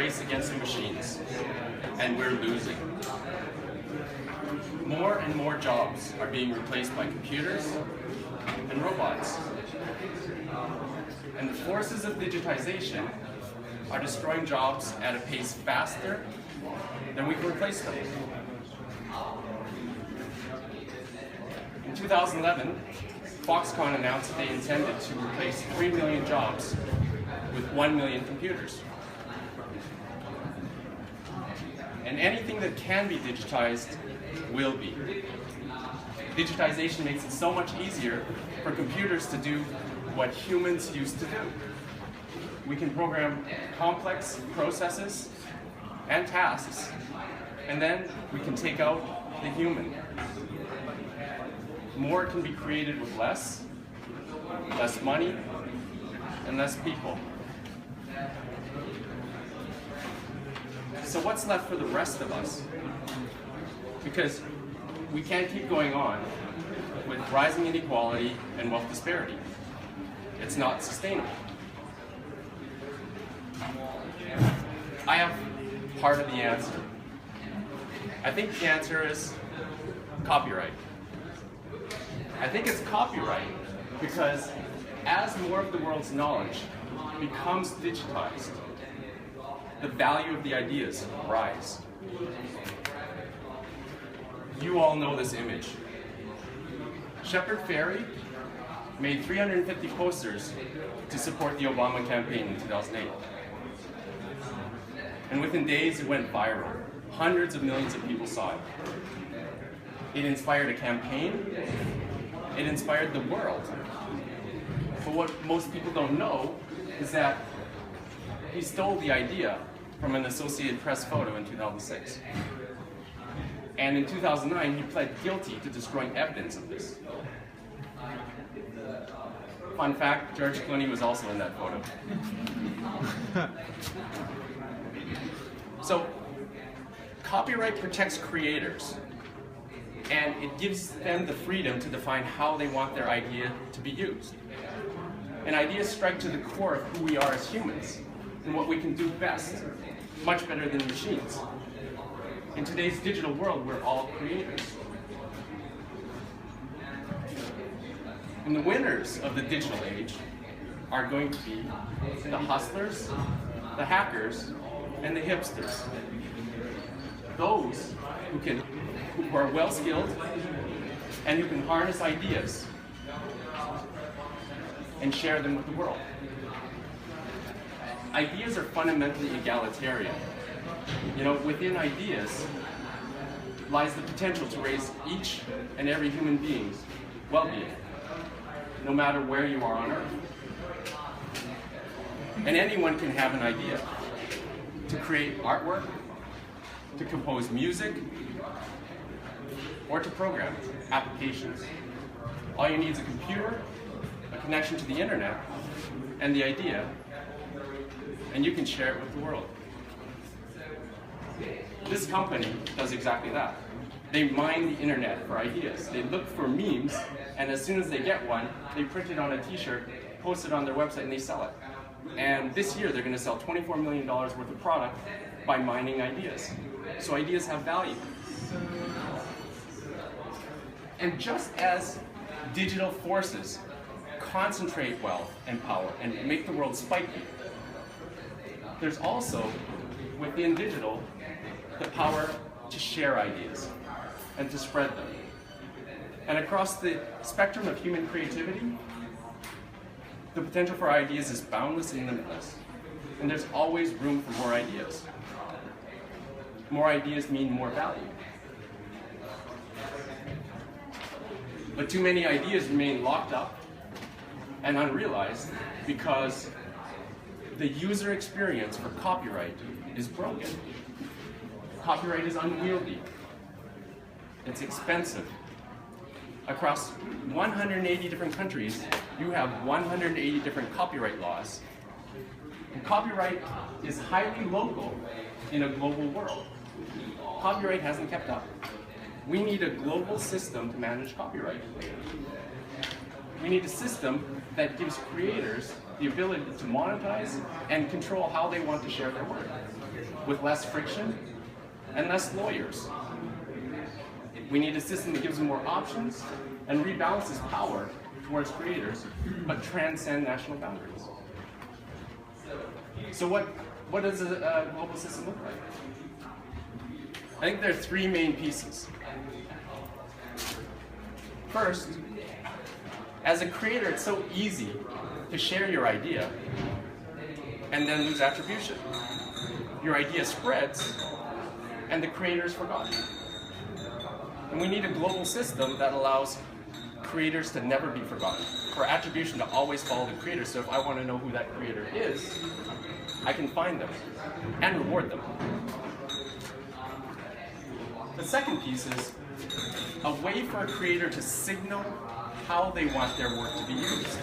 race against the machines, and we're losing. More and more jobs are being replaced by computers and robots. And the forces of digitization are destroying jobs at a pace faster than we can replace them. In 2011, Foxconn announced that they intended to replace 3 million jobs with 1 million computers. And anything that can be digitized will be. Digitization makes it so much easier for computers to do what humans used to do. We can program complex processes and tasks, and then we can take out the human. More can be created with less money, and less people. So what's left for the rest of us? Because we can't keep going on with rising inequality and wealth disparity. It's not sustainable. I have part of the answer. I think the answer is copyright. I think it's copyright because as more of the world's knowledge becomes digitized, the value of the ideas rise. You all know this image. Shepard Fairey made 350 posters to support the Obama campaign in 2008. And within days it went viral. Hundreds of millions of people saw it. It inspired a campaign. It inspired the world. But what most people don't know is that he stole the idea from an Associated Press photo in 2006. And in 2009, he pled guilty to destroying evidence of this. Fun fact, George Clooney was also in that photo. So, copyright protects creators, and it gives them the freedom to define how they want their idea to be used. And ideas strike to the core of who we are as humans, and what we can do best, much better than machines. In today's digital world, we're all creators. And the winners of the digital age are going to be the hustlers, the hackers, and the hipsters. Those who are well-skilled and who can harness ideas and share them with the world. Ideas are fundamentally egalitarian. You know, within ideas lies the potential to raise each and every human being's well-being, no matter where you are on Earth. And anyone can have an idea to create artwork, to compose music, or to program applications. All you need is a computer, a connection to the internet, and the idea, and you can share it with the world. This company does exactly that. They mine the internet for ideas. They look for memes, and as soon as they get one, they print it on a t-shirt, post it on their website, and they sell it. And this year, they're going to sell $24 million worth of product by mining ideas. So ideas have value. And just as digital forces concentrate wealth and power and make the world spiky, there's also, within digital, the power to share ideas and to spread them. And across the spectrum of human creativity, the potential for ideas is boundless and limitless. And there's always room for more ideas. More ideas mean more value. But too many ideas remain locked up and unrealized because the user experience for copyright is broken. Copyright is unwieldy. It's expensive. Across 180 different countries, you have 180 different copyright laws. And copyright is highly local in a global world. Copyright hasn't kept up. We need a global system to manage copyright. We need a system that gives creators the ability to monetize and control how they want to share their work. with less friction and less lawyers. We need a system that gives them more options and rebalances power towards creators, but transcend national boundaries. So what does a global system look like? I think there are three main pieces. First, as a creator, it's so easy to share your idea and then lose attribution. Your idea spreads and the creator is forgotten. And we need a global system that allows creators to never be forgotten, for attribution to always follow the creator. So if I want to know who that creator is, I can find them and reward them. The second piece is a way for a creator to signal how they want their work to be used.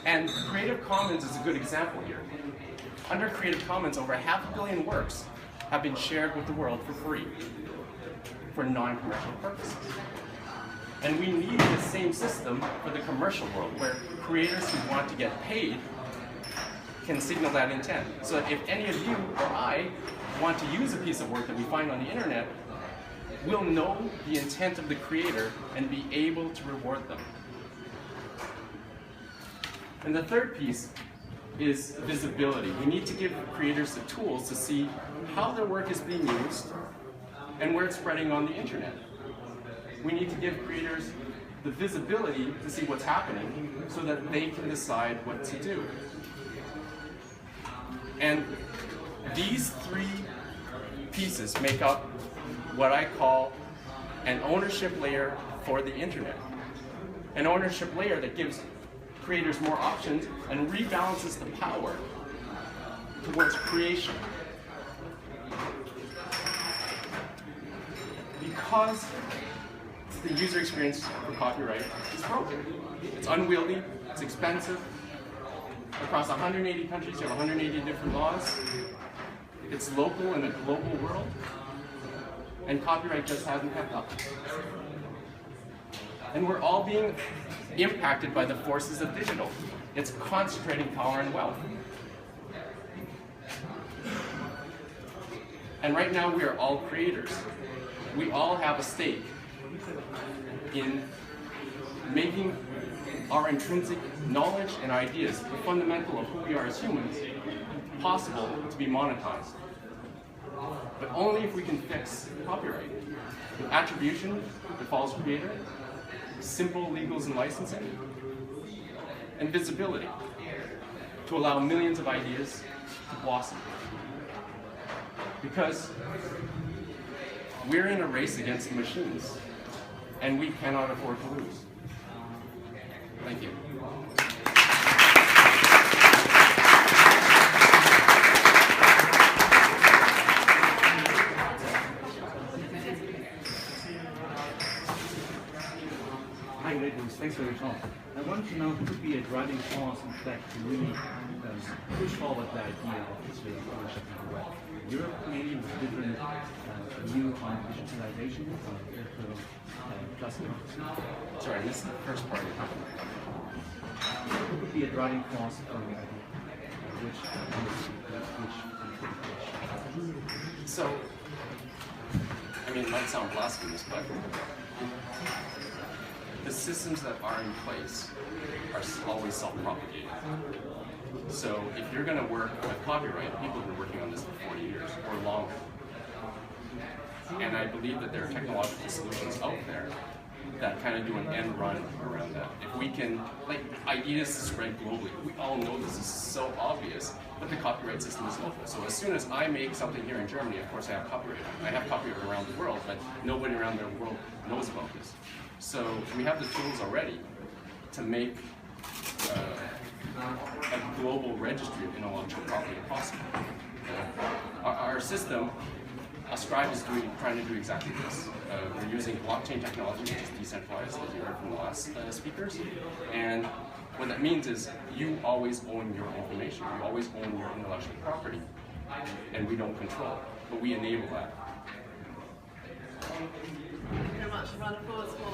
And Creative Commons is a good example here. Under Creative Commons, over 500 million works have been shared with the world for free, for non-commercial purposes. And we need the same system for the commercial world, where creators who want to get paid can signal that intent. So that if any of you or I want to use a piece of work that we find on the internet, we'll know the intent of the creator and be able to reward them. And the third piece is visibility. We need to give creators the tools to see how their work is being used and where it's spreading on the internet. We need to give creators the visibility to see what's happening so that they can decide what to do. And these three pieces make up what I call an ownership layer for the internet. An ownership layer that gives creators more options and rebalances the power towards creation. Because the user experience for copyright is broken. It's unwieldy, it's expensive. Across 180 countries, you have 180 different laws. It's local in a global world. And copyright just hasn't kept up. And we're all being impacted by the forces of digital. It's concentrating power and wealth. And right now we are all creators. We all have a stake in making our intrinsic knowledge and ideas, the fundamental of who we are as humans, possible to be monetized. But only if we can fix copyright. With attribution that follows creator, simple legals and licensing, and visibility to allow millions of ideas to blossom. Because we're in a race against the machines, and we cannot afford to lose. Thank you. Hi, ladies. Thanks for your talk. I want to know who could be a driving force, in fact, to really push forward the idea of digital ownership in the web. Europe maybe with a different view on digitalization or digital cluster. Sorry, I missed the first part of the Who could be a driving force for the idea? So, I mean, it might sound blasphemous, but the systems that are in place are always self-propagating. So if you're going to work with copyright, people have been working on this for 40 years or longer. And I believe that there are technological solutions out there that kind of do an end run around that. If we can, like, ideas spread globally. We all know this is so obvious, but the copyright system is local. So as soon as I make something here in Germany, of course I have copyright. I have copyright around the world, but nobody around the world knows about this. So we have the tools already to make a global registry of intellectual property possible. Our system, Ascribe is trying to do exactly this. We're using blockchain technology, which is decentralized, as you heard from the last speakers. And what that means is you always own your information. You always own your intellectual property. And we don't control, but we enable that. Thank you very much. A round of applause for